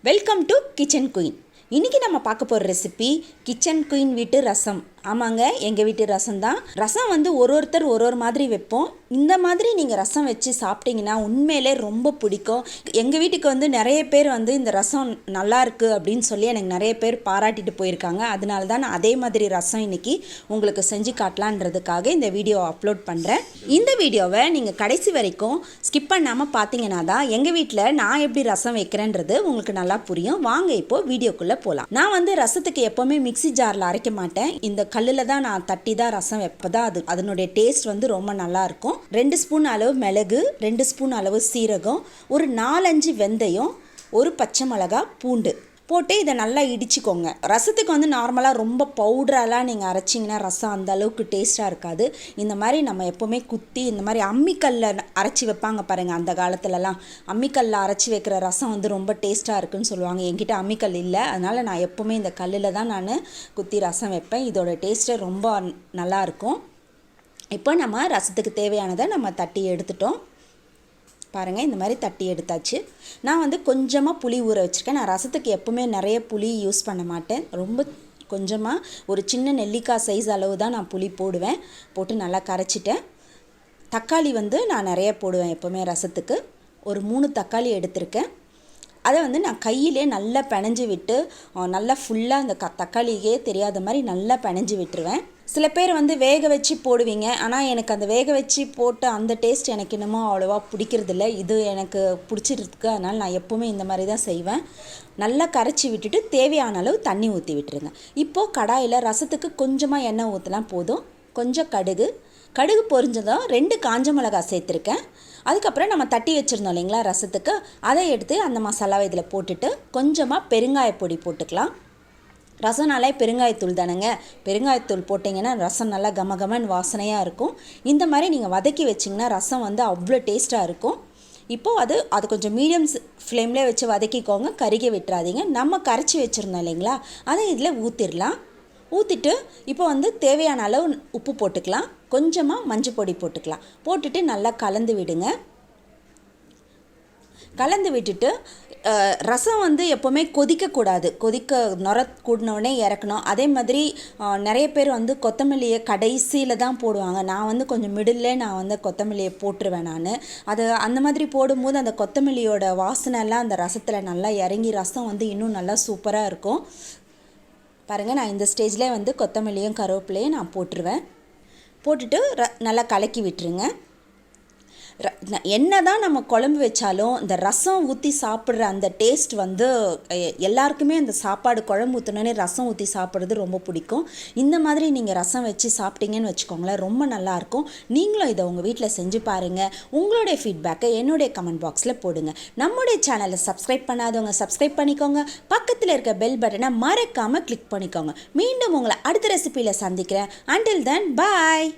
Welcome to kitchen queen. இன்றைக்கி நம்ம பார்க்க போகிற ரெசிபி கிச்சன் குயின் வீட்டு ரசம். ஆமாங்க, எங்கள் வீட்டு ரசம் தான். ரசம் வந்து ஒருத்தர் ஒரு மாதிரி வைப்போம். இந்த மாதிரி நீங்கள் ரசம் வச்சு சாப்பிட்டீங்கன்னா உண்மையிலே ரொம்ப பிடிக்கும். எங்கள் வீட்டுக்கு வந்து நிறைய பேர் வந்து இந்த ரசம் நல்லா இருக்குது அப்படின்னு சொல்லி எனக்கு நிறைய பேர் பாராட்டிட்டு போயிருக்காங்க. அதனால தான் நான் அதே மாதிரி ரசம் இன்றைக்கி உங்களுக்கு செஞ்சு காட்டலான்றதுக்காக இந்த வீடியோ அப்லோட் பண்ணுறேன். இந்த வீடியோவை நீங்கள் கடைசி வரைக்கும் ஸ்கிப் பண்ணாமல் பார்த்தீங்கன்னா தான் எங்கள் வீட்டில் நான் எப்படி ரசம் வைக்கிறேன்றது உங்களுக்கு நல்லா புரியும். வாங்க இப்போது வீடியோக்குள்ளே போகலாம். நான் வந்து ரசத்துக்கு எப்போவுமே மிக்சி ஜாரில் அரைக்க மாட்டேன். இந்த கல்லில் தான் நான் தட்டி தான் ரசம் வைப்பதான். அதனுடைய டேஸ்ட் வந்து ரொம்ப நல்லாயிருக்கும். 2 ஸ்பூன் அளவு மிளகு, 2 ஸ்பூன் அளவு சீரகம், ஒரு 4-5 வெந்தயம், ஒரு பச்சை மிளகா, பூண்டு போட்டு இதை நல்லா இடிச்சுக்கோங்க. ரசத்துக்கு வந்து நார்மலாக ரொம்ப பவுடரெல்லாம் நீங்கள் அரைச்சிங்கன்னா ரசம் அந்த அளவுக்கு டேஸ்ட்டாக இருக்காது. இந்த மாதிரி நம்ம எப்போவுமே குத்தி இந்த மாதிரி அம்மிக்கல்லில் அரைச்சி வைப்பாங்க பாருங்கள். அந்த காலத்துலலாம் அம்மிக்கல்லில் அரைச்சி வைக்கிற ரசம் வந்து ரொம்ப டேஸ்ட்டாக இருக்குதுன்னு சொல்லுவாங்க. என்கிட்ட அம்மிக்கல் இல்லை, அதனால் நான் எப்போவுமே இந்த கல்லில் தான் நான் குத்தி ரசம் வைப்பேன். இதோட டேஸ்ட்டே ரொம்ப நல்லாயிருக்கும். இப்போ நம்ம ரசத்துக்கு தேவையானதை நம்ம தட்டி எடுத்துட்டோம் பாருங்கள். இந்த மாதிரி தட்டி எடுத்தாச்சு. நான் வந்து கொஞ்சமாக புளி ஊற வச்சுருக்கேன். நான் ரசத்துக்கு எப்போவுமே நிறைய புளி யூஸ் பண்ண மாட்டேன். ரொம்ப கொஞ்சமாக ஒரு சின்ன நெல்லிக்காய் சைஸ் அளவு தான் நான் புளி போடுவேன். போட்டு நல்லா கரைச்சிட்டேன். தக்காளி வந்து நான் நிறைய போடுவேன் எப்போவுமே ரசத்துக்கு. ஒரு 3 தக்காளி எடுத்திருக்கேன். அதை வந்து நான் கையிலே நல்லா பிணைஞ்சி விட்டு நல்லா ஃபுல்லாக அந்த தக்காளியே தெரியாத மாதிரி நல்லா பிணைஞ்சி விட்டுருவேன். சில பேர் வந்து வேக வச்சு போடுவீங்க. ஆனால் எனக்கு அந்த வேக வச்சு போட்டு அந்த டேஸ்ட் எனக்கு என்னமோ அவ்வளோவா பிடிக்கிறதில்ல. இது எனக்கு பிடிச்சிருக்கு. அதனால் நான் எப்போவுமே இந்த மாதிரி தான் செய்வேன். நல்லா கரைச்சி விட்டுட்டு தேவையான அளவு தண்ணி ஊற்றி விட்டுருங்க. இப்போது கடாயில் ரசத்துக்கு கொஞ்சமாக எண்ணெய் ஊற்றலாம் போதும். கொஞ்சம் கடுகு பொரிஞ்சதும் 2 காஞ்ச மிளகாய் சேர்த்துருக்கேன். அதுக்கப்புறம் நம்ம தட்டி வச்சுருந்தோம் இல்லைங்களா ரசத்துக்கு, அதை எடுத்து அந்த மசாலாவை இதில் போட்டுட்டு கொஞ்சமாக பெருங்காயப்பொடி போட்டுக்கலாம். ரசம்னாலே பெருங்காயத்தூள் தானேங்க. பெருங்காயத்தூள் போட்டிங்கன்னா ரசம் நல்லா கமகமன்னு வாசனையாக இருக்கும். இந்த மாதிரி நீங்கள் வதக்கி வச்சிங்கன்னா ரசம் வந்து அவ்வளோ டேஸ்ட்டாக இருக்கும். இப்போது அது கொஞ்சம் மீடியம் ஃப்ளேம்லேயே வச்சு வதக்கிக்கோங்க, கருகி விட்டுறாதீங்க. நம்ம கரைச்சி வச்சுருந்தோம் இல்லைங்களா, அதை இதில் ஊற்றிடலாம். ஊற்றிட்டு இப்போ வந்து தேவையான அளவு உப்பு போட்டுக்கலாம். கொஞ்சமாக மஞ்சள் பொடி போட்டுக்கலாம். போட்டுட்டு நல்லா கலந்து விடுங்க. கலந்து விட்டுட்டு ரசம் வந்து எப்போவுமே கொதிக்கக்கூடாது. நுர கூடினோடனே இறக்கணும். அதே மாதிரி நிறைய பேர் வந்து கொத்தமல்லியை கடைசியில் தான் போடுவாங்க. நான் வந்து கொஞ்சம் மிடில் நான் வந்து கொத்தமல்லியை போட்டுருவேன். நான் அது அந்த மாதிரி போடும்போது அந்த கொத்தமல்லியோட வாசனைலாம் அந்த ரசத்தில் நல்லா இறங்கி ரசம் வந்து இன்னும் நல்லா சூப்பராக இருக்கும். பாருங்கள், நான் இந்த ஸ்டேஜ்லேயே வந்து கொத்தமல்லியும் கருவேப்பிலையும் நான் போட்டுருவேன். போட்டுட்டு நல்லா கலக்கி விட்டுருங்க. என்ன தான் நம்ம குழம்பு வச்சாலும் இந்த ரசம் ஊற்றி சாப்பிட்ற அந்த டேஸ்ட் வந்து எல்லாருக்குமே அந்த சாப்பாடு குழம்பு ஊற்றினோடனே ரசம் ஊற்றி சாப்பிட்றது ரொம்ப பிடிக்கும். இந்த மாதிரி நீங்கள் ரசம் வச்சு சாப்பிட்டீங்கன்னு வச்சுக்கோங்களேன், ரொம்ப நல்லாயிருக்கும். நீங்களும் இதை உங்கள் வீட்டில் செஞ்சு பாருங்கள். உங்களுடைய ஃபீட்பேக்கை என்னுடைய கமெண்ட் பாக்ஸில் போடுங்க. நம்முடைய சேனலை சப்ஸ்கிரைப் பண்ணாதவங்க சப்ஸ்கிரைப் பண்ணிக்கோங்க. பக்கத்தில் இருக்க பெல் பட்டனை மறக்காமல் கிளிக் பண்ணிக்கோங்க. மீண்டும் உங்களை அடுத்த ரெசிபியில் சந்திக்கிறேன். அண்டில் தென் பாய்.